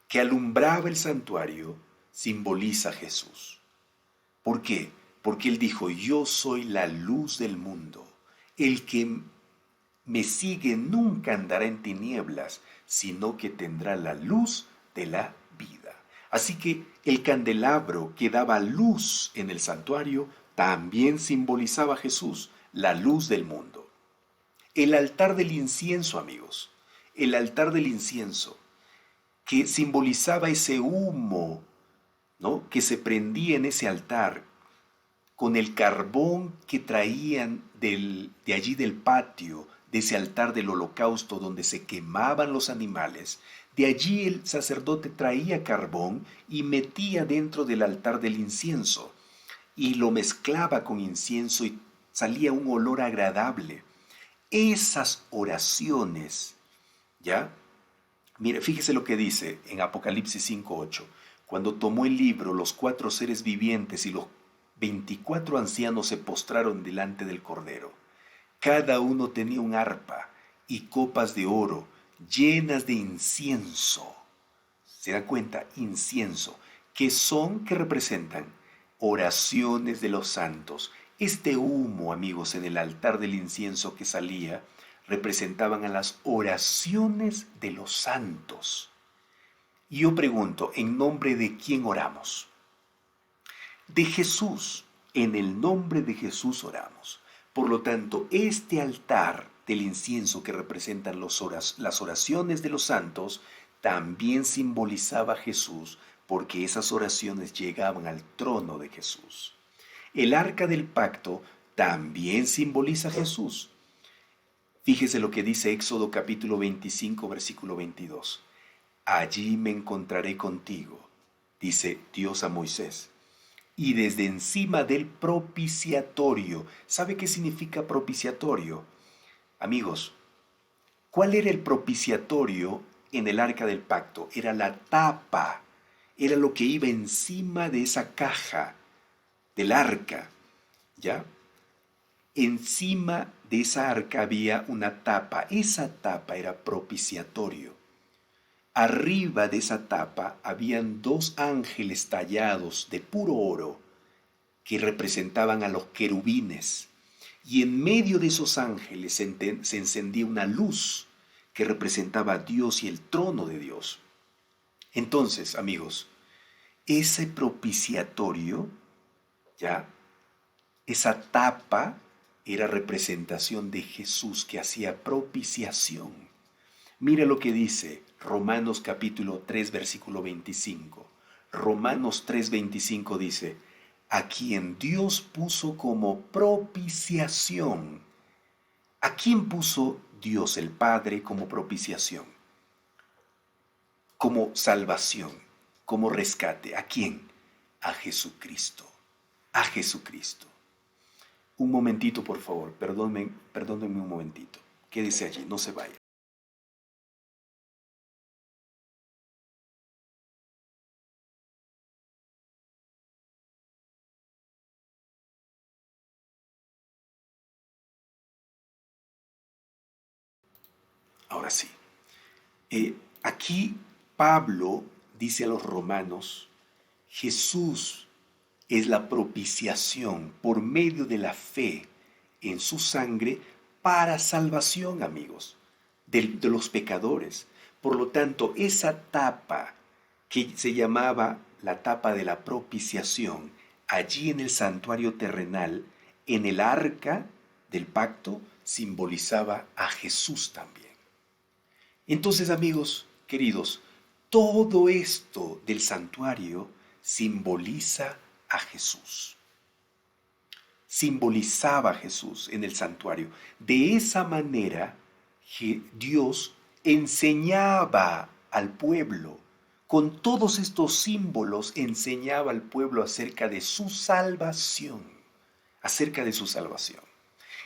que alumbraba el santuario simboliza a Jesús. ¿Por qué? Porque Él dijo, yo soy la luz del mundo. El que me sigue nunca andará en tinieblas, sino que tendrá la luz de la vida. Así que el candelabro que daba luz en el santuario también simbolizaba a Jesús, la luz del mundo. El altar del incienso, amigos, el altar del incienso, que simbolizaba ese humo, ¿no?, que se prendía en ese altar con el carbón que traían de allí del patio, de ese altar del holocausto donde se quemaban los animales. De allí el sacerdote traía carbón y metía dentro del altar del incienso y lo mezclaba con incienso y salía un olor agradable. Esas oraciones, ¿ya? Mire, fíjese lo que dice en Apocalipsis 5:8. Cuando tomó el libro, los 4 seres vivientes y los 24 ancianos se postraron delante del Cordero. Cada uno tenía un arpa y copas de oro llenas de incienso. ¿Se dan cuenta? Incienso. ¿Qué representan? Oraciones de los santos. Este humo, amigos, en el altar del incienso que salía, representaban a las oraciones de los santos. Y yo pregunto, ¿en nombre de quién oramos? De Jesús. En el nombre de Jesús oramos. Por lo tanto, este altar del incienso que representan las oraciones de los santos también simbolizaba a Jesús, porque esas oraciones llegaban al trono de Jesús. El arca del pacto también simboliza a Jesús. Fíjese lo que dice Éxodo capítulo 25, versículo 22. Allí me encontraré contigo, dice Dios a Moisés, y desde encima del propiciatorio. ¿Sabe qué significa propiciatorio? Amigos, ¿cuál era el propiciatorio en el arca del pacto? Era la tapa, era lo que iba encima de esa caja del arca, ¿ya? Encima de esa arca había una tapa, esa tapa era propiciatorio. Arriba de esa tapa habían 2 ángeles tallados de puro oro que representaban a los querubines. Y en medio de esos ángeles se encendía una luz que representaba a Dios y el trono de Dios. Entonces, amigos, ese propiciatorio, ¿ya?, esa tapa era representación de Jesús que hacía propiciación. Mira lo que dice Romanos capítulo 3, versículo 25. Romanos 3, 25 dice, a quien Dios puso como propiciación. ¿A quién puso Dios el Padre como propiciación? Como salvación, como rescate. ¿A quién? A Jesucristo. A Jesucristo. Un momentito, por favor. Perdónenme un momentito. Quédese allí, no se vaya. Ahora sí. Aquí Pablo dice a los romanos, Jesús es la propiciación por medio de la fe en su sangre para salvación, amigos, de los pecadores. Por lo tanto, esa tapa que se llamaba la tapa de la propiciación, allí en el santuario terrenal, en el arca del pacto, simbolizaba a Jesús también. Entonces, amigos queridos, todo esto del santuario simboliza a Jesús. Simbolizaba a Jesús en el santuario. De esa manera, Dios enseñaba al pueblo Con todos estos símbolos enseñaba al pueblo acerca de su salvación, acerca de su salvación.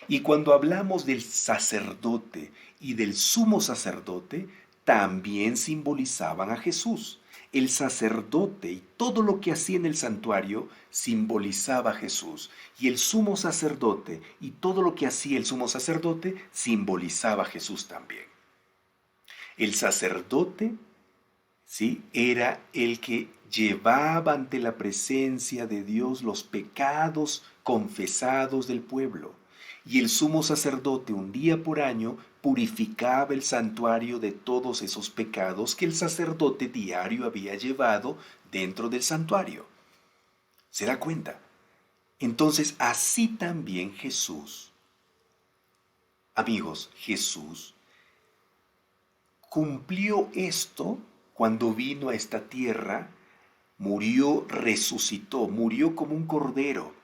Y cuando hablamos del sacerdote y del sumo sacerdote, también simbolizaban a Jesús. El sacerdote y todo lo que hacía en el santuario simbolizaba a Jesús. Y el sumo sacerdote y todo lo que hacía el sumo sacerdote simbolizaba a Jesús también. El sacerdote, ¿sí?, era el que llevaba ante la presencia de Dios los pecados confesados del pueblo. Y el sumo sacerdote un día por año purificaba el santuario de todos esos pecados que el sacerdote diario había llevado dentro del santuario. ¿Se da cuenta? Entonces, así también Jesús, amigos, Jesús cumplió esto cuando vino a esta tierra, murió, resucitó, murió como un cordero.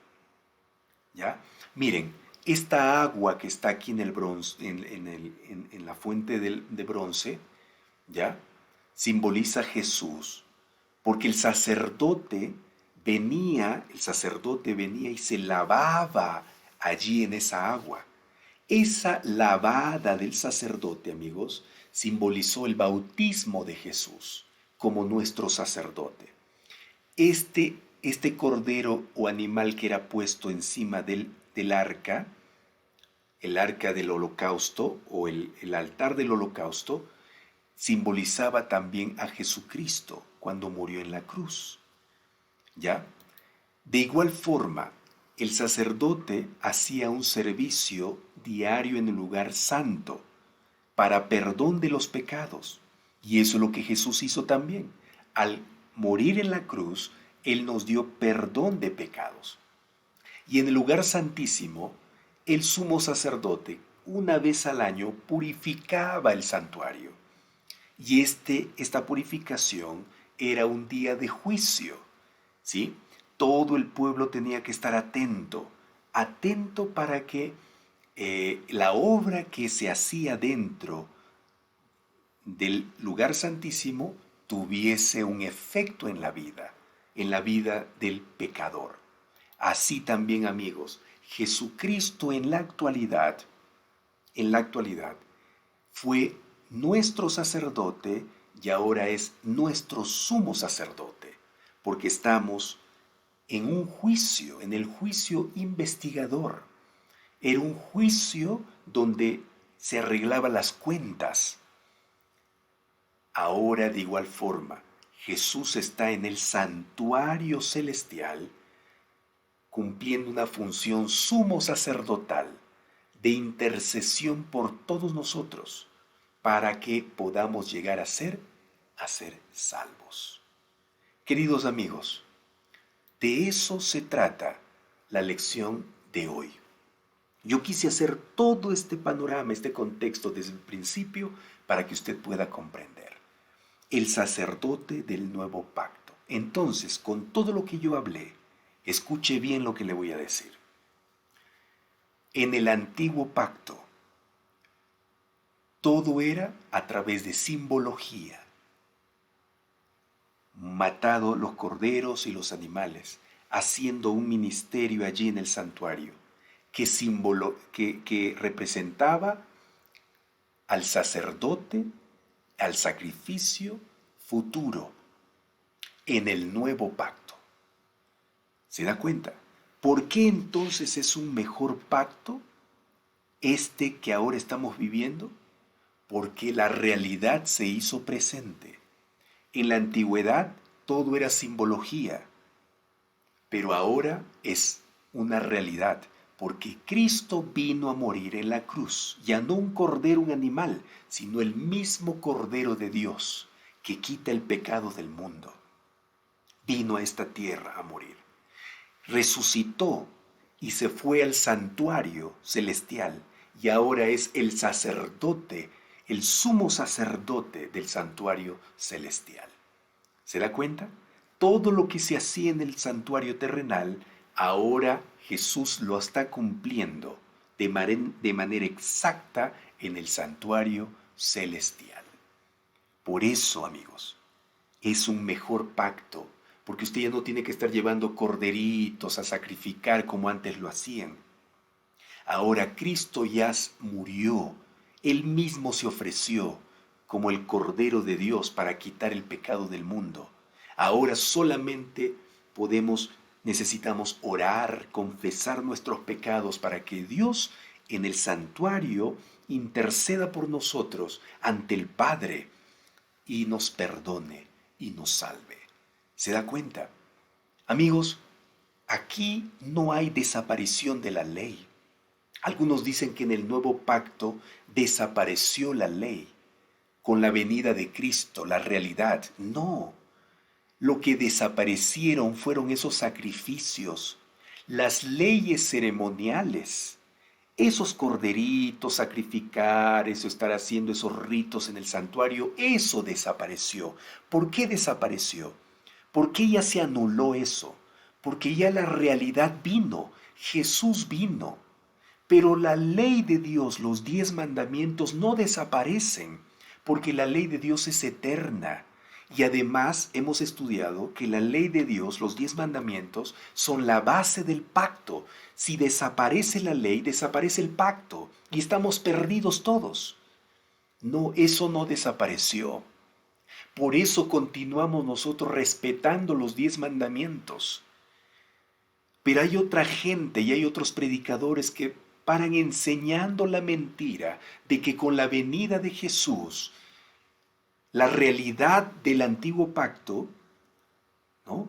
¿Ya? Miren, esta agua que está aquí en el bronce, en la fuente de bronce, ¿ya?, simboliza a Jesús, porque el sacerdote venía y se lavaba allí en esa agua. Esa lavada del sacerdote, amigos, simbolizó el bautismo de Jesús como nuestro sacerdote. Este cordero o animal que era puesto encima del arca, el arca del holocausto o el altar del holocausto, simbolizaba también a Jesucristo cuando murió en la cruz. ¿Ya? De igual forma, el sacerdote hacía un servicio diario en el lugar santo para perdón de los pecados. Y eso es lo que Jesús hizo también. Al morir en la cruz, Él nos dio perdón de pecados. Y en el lugar santísimo, el sumo sacerdote, una vez al año, purificaba el santuario. Y esta purificación era un día de juicio, ¿sí? Todo el pueblo tenía que estar atento para que la obra que se hacía dentro del lugar santísimo tuviese un efecto en la vida del pecador. Así también, amigos, Jesucristo en la actualidad, fue nuestro sacerdote y ahora es nuestro sumo sacerdote, porque estamos en un juicio, en el juicio investigador. Era un juicio donde se arreglaban las cuentas. Ahora, de igual forma, Jesús está en el santuario celestial cumpliendo una función sumo sacerdotal de intercesión por todos nosotros para que podamos llegar a ser salvos. Queridos amigos, de eso se trata la lección de hoy. Yo quise hacer todo este panorama, este contexto desde el principio para que usted pueda comprender. El sacerdote del nuevo pacto. Entonces, con todo lo que yo hablé, escuche bien lo que le voy a decir. En el antiguo pacto, todo era a través de simbología. Matado los corderos y los animales, haciendo un ministerio allí en el santuario, que representaba al sacerdote, al sacrificio futuro en el nuevo pacto. ¿Se da cuenta? ¿Por qué entonces es un mejor pacto este que ahora estamos viviendo? Porque la realidad se hizo presente. En la antigüedad todo era simbología, pero ahora es una realidad, porque Cristo vino a morir en la cruz, ya no un cordero, un animal, sino el mismo Cordero de Dios que quita el pecado del mundo. Vino a esta tierra a morir. Resucitó y se fue al santuario celestial y ahora es el sacerdote, el sumo sacerdote del santuario celestial. ¿Se da cuenta? Todo lo que se hacía en el santuario terrenal, ahora Jesús lo está cumpliendo de manera exacta en el santuario celestial. Por eso, amigos, Es un mejor pacto, porque usted ya no tiene que estar llevando corderitos a sacrificar como antes lo hacían. Ahora Cristo ya murió, Él mismo se ofreció como el Cordero de Dios para quitar el pecado del mundo. Ahora solamente necesitamos orar, confesar nuestros pecados para que Dios en el santuario interceda por nosotros ante el Padre y nos perdone y nos salve. ¿Se da cuenta? Amigos, aquí no hay desaparición de la ley. Algunos dicen que en el nuevo pacto desapareció la ley con la venida de Cristo, la realidad. No, lo que desaparecieron fueron esos sacrificios, las leyes ceremoniales, esos corderitos, sacrificar, eso, estar haciendo esos ritos en el santuario, eso desapareció. ¿Por qué desapareció? ¿Por qué ya se anuló eso? Porque ya la realidad vino, Jesús vino. Pero la ley de Dios, los 10 mandamientos no desaparecen, porque la ley de Dios es eterna. Y además hemos estudiado que la ley de Dios, los 10 mandamientos, son la base del pacto. Si desaparece la ley, desaparece el pacto y estamos perdidos todos. No, eso no desapareció. Por eso continuamos nosotros respetando los 10 mandamientos. Pero hay otra gente y hay otros predicadores que paran enseñando la mentira de que con la venida de Jesús, la realidad del antiguo pacto, ¿no?,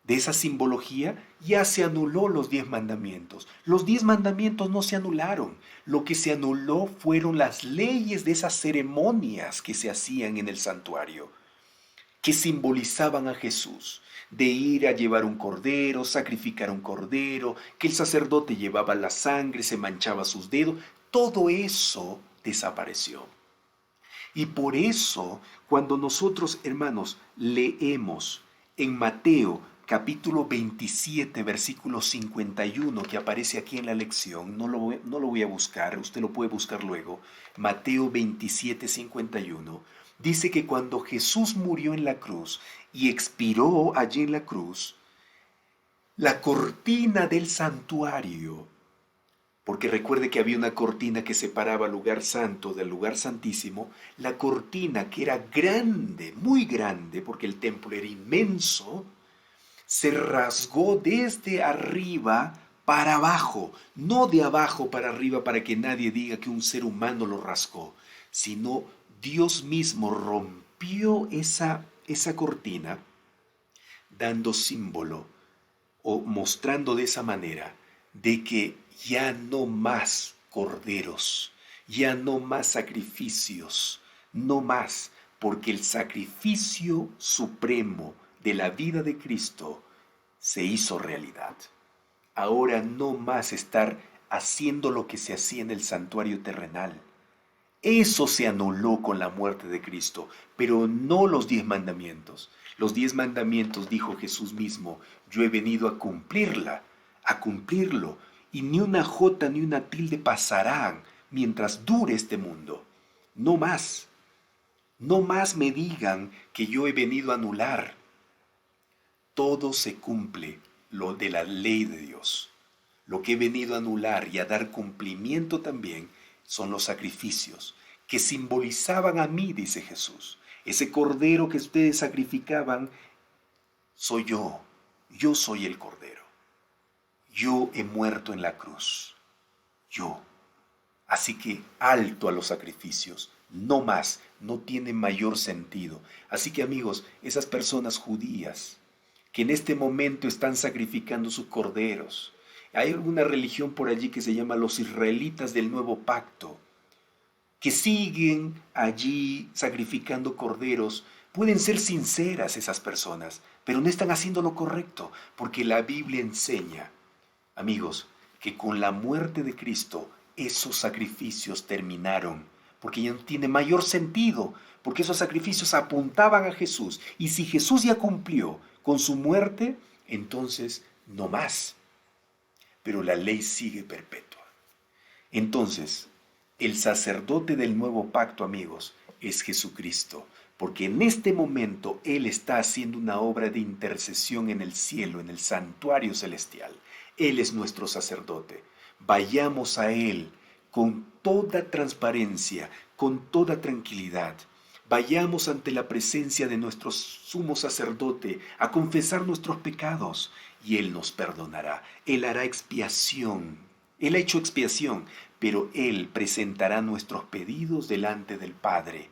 de esa simbología, ya se anuló los 10 mandamientos. Los 10 mandamientos no se anularon. Lo que se anuló fueron las leyes de esas ceremonias que se hacían en el santuario, que simbolizaban a Jesús, de ir a llevar un cordero, sacrificar un cordero, que el sacerdote llevaba la sangre, se manchaba sus dedos. Todo eso desapareció. Y por eso, cuando nosotros, hermanos, leemos en Mateo capítulo 27, versículo 51, que aparece aquí en la lección, no lo voy a buscar, usted lo puede buscar luego, Mateo 27, 51, dice que cuando Jesús murió en la cruz y expiró allí en la cruz, la cortina del santuario, porque recuerde que había una cortina que separaba el lugar santo del lugar santísimo, la cortina, que era grande, muy grande, porque el templo era inmenso, se rasgó desde arriba para abajo, no de abajo para arriba para que nadie diga que un ser humano lo rasgó, sino Dios mismo rompió esa cortina, dando símbolo o mostrando de esa manera de que ya no más corderos, ya no más sacrificios, no más, porque el sacrificio supremo de la vida de Cristo se hizo realidad. Ahora no más estar haciendo lo que se hacía en el santuario terrenal. Eso se anuló con la muerte de Cristo, pero no los 10 mandamientos. Los 10 mandamientos, dijo Jesús mismo, yo he venido a cumplirlo, y ni una jota ni una tilde pasarán mientras dure este mundo. No más me digan que yo he venido a anular. Todo se cumple lo de la ley de Dios. Lo que he venido a anular y a dar cumplimiento también son los sacrificios que simbolizaban a mí, dice Jesús. Ese cordero que ustedes sacrificaban soy yo soy el cordero. Yo he muerto en la cruz, yo. Así que alto a los sacrificios, no más, no tiene mayor sentido. Así que amigos, esas personas judías que en este momento están sacrificando sus corderos, hay alguna religión por allí que se llama los israelitas del nuevo pacto, que siguen allí sacrificando corderos. Pueden ser sinceras esas personas, pero no están haciendo lo correcto, porque la Biblia enseña, amigos, que con la muerte de Cristo esos sacrificios terminaron, porque ya no tiene mayor sentido, porque esos sacrificios apuntaban a Jesús, y si Jesús ya cumplió con su muerte, entonces no más. Pero la ley sigue perpetua. Entonces, el sacerdote del nuevo pacto, amigos, es Jesucristo, porque en este momento Él está haciendo una obra de intercesión en el cielo, en el santuario celestial. Él es nuestro sacerdote. Vayamos a Él con toda transparencia, con toda tranquilidad. Vayamos ante la presencia de nuestro sumo sacerdote a confesar nuestros pecados y Él nos perdonará. Él hará expiación. Él ha hecho expiación, pero Él presentará nuestros pedidos delante del Padre,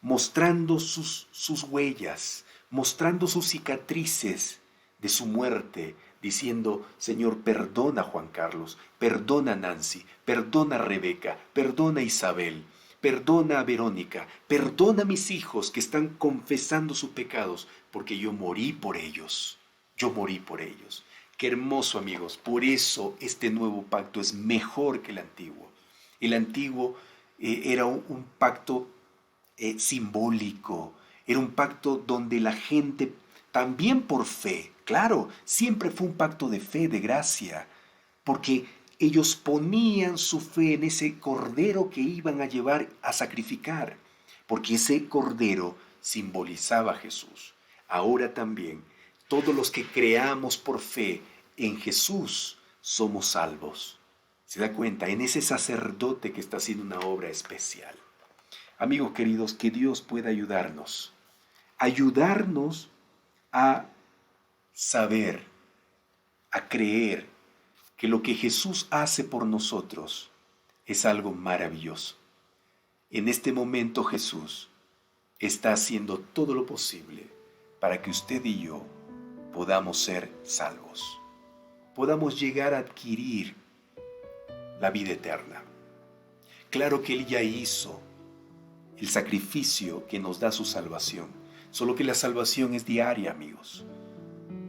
mostrando sus huellas, mostrando sus cicatrices de su muerte, diciendo: Señor, perdona a Juan Carlos, perdona a Nancy, perdona a Rebeca, perdona a Isabel, perdona a Verónica, perdona a mis hijos que están confesando sus pecados, porque yo morí por ellos, yo morí por ellos. Qué hermoso, amigos. Por eso este nuevo pacto es mejor que el antiguo. El antiguo era un pacto simbólico, era un pacto donde la gente, también por fe, claro, siempre fue un pacto de fe, de gracia, porque ellos ponían su fe en ese cordero que iban a llevar a sacrificar, porque ese cordero simbolizaba a Jesús. Ahora también, todos los que creamos por fe en Jesús somos salvos. ¿Se da cuenta? En ese sacerdote que está haciendo una obra especial. Amigos queridos, que Dios pueda ayudarnos a saber, a creer que lo que Jesús hace por nosotros es algo maravilloso. En este momento Jesús está haciendo todo lo posible para que usted y yo podamos ser salvos, podamos llegar a adquirir la vida eterna. Claro que Él ya hizo el sacrificio que nos da su salvación, solo que la salvación es diaria, amigos.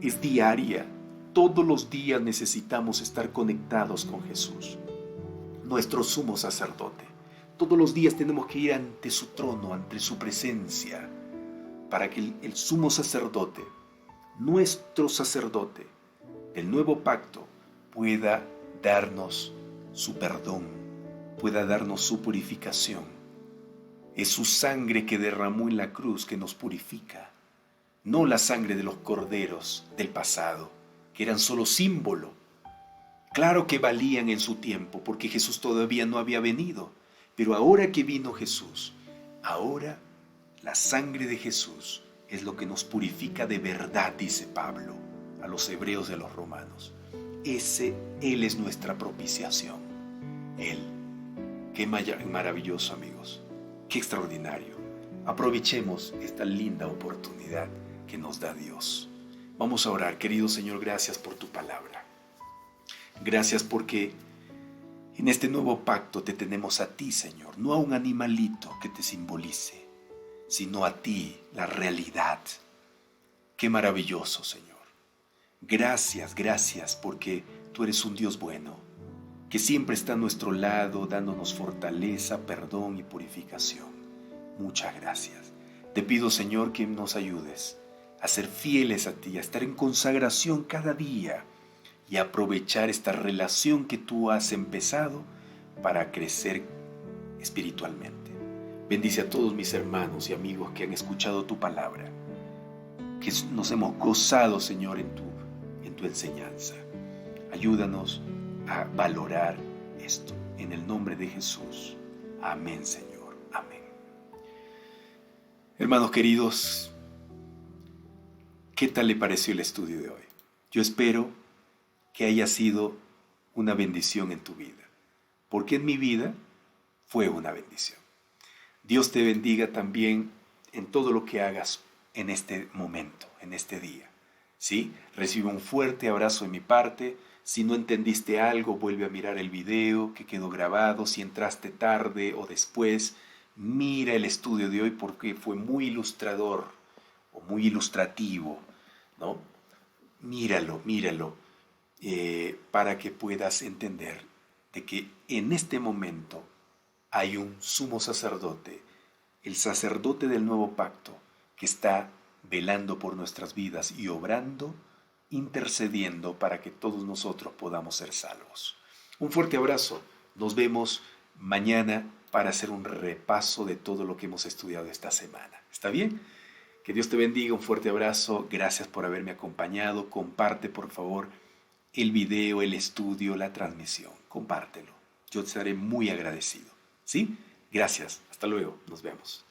Es diaria. Todos los días necesitamos estar conectados con Jesús, nuestro sumo sacerdote. Todos los días tenemos que ir ante su trono, ante su presencia, para que el sumo sacerdote, nuestro sacerdote del nuevo pacto, pueda darnos su perdón, pueda darnos su purificación. Es su sangre que derramó en la cruz que nos purifica, no la sangre de los corderos del pasado, que eran solo símbolo. Claro que valían en su tiempo, porque Jesús todavía no había venido, pero ahora que vino Jesús, ahora la sangre de Jesús es lo que nos purifica de verdad, dice Pablo a los hebreos y a los romanos. Él es nuestra propiciación. Él. Qué maravilloso, amigos. Qué extraordinario. Aprovechemos esta linda oportunidad que nos da Dios. Vamos a orar. Querido Señor, gracias por tu palabra. Gracias porque en este nuevo pacto te tenemos a ti, Señor, no a un animalito que te simbolice, sino a ti, la realidad. Qué maravilloso, Señor. Gracias, gracias, porque tú eres un Dios bueno, que siempre está a nuestro lado, dándonos fortaleza, perdón y purificación. Muchas gracias. Te pido, Señor, que nos ayudes a ser fieles a ti, a estar en consagración cada día y a aprovechar esta relación que tú has empezado para crecer espiritualmente. Bendice a todos mis hermanos y amigos que han escuchado tu palabra, que nos hemos gozado, Señor, en tu enseñanza. Ayúdanos a valorar esto. En el nombre de Jesús. Amén, Señor. Amén. Hermanos queridos, ¿qué tal le pareció el estudio de hoy? Yo espero que haya sido una bendición en tu vida, porque en mi vida fue una bendición. Dios te bendiga también en todo lo que hagas en este momento, en este día. ¿Sí? Recibe un fuerte abrazo de mi parte. Si no entendiste algo, vuelve a mirar el video que quedó grabado. Si entraste tarde o después, mira el estudio de hoy porque fue muy ilustrador o muy ilustrativo, ¿no? Míralo, para que puedas entender de que en este momento hay un sumo sacerdote, el sacerdote del nuevo pacto, que está velando por nuestras vidas y obrando, intercediendo para que todos nosotros podamos ser salvos. Un fuerte abrazo. Nos vemos mañana para hacer un repaso de todo lo que hemos estudiado esta semana. ¿Está bien? Que Dios te bendiga, un fuerte abrazo, gracias por haberme acompañado. Comparte por favor el video, el estudio, la transmisión, compártelo. Yo te estaré muy agradecido. ¿Sí? Gracias, hasta luego, nos vemos.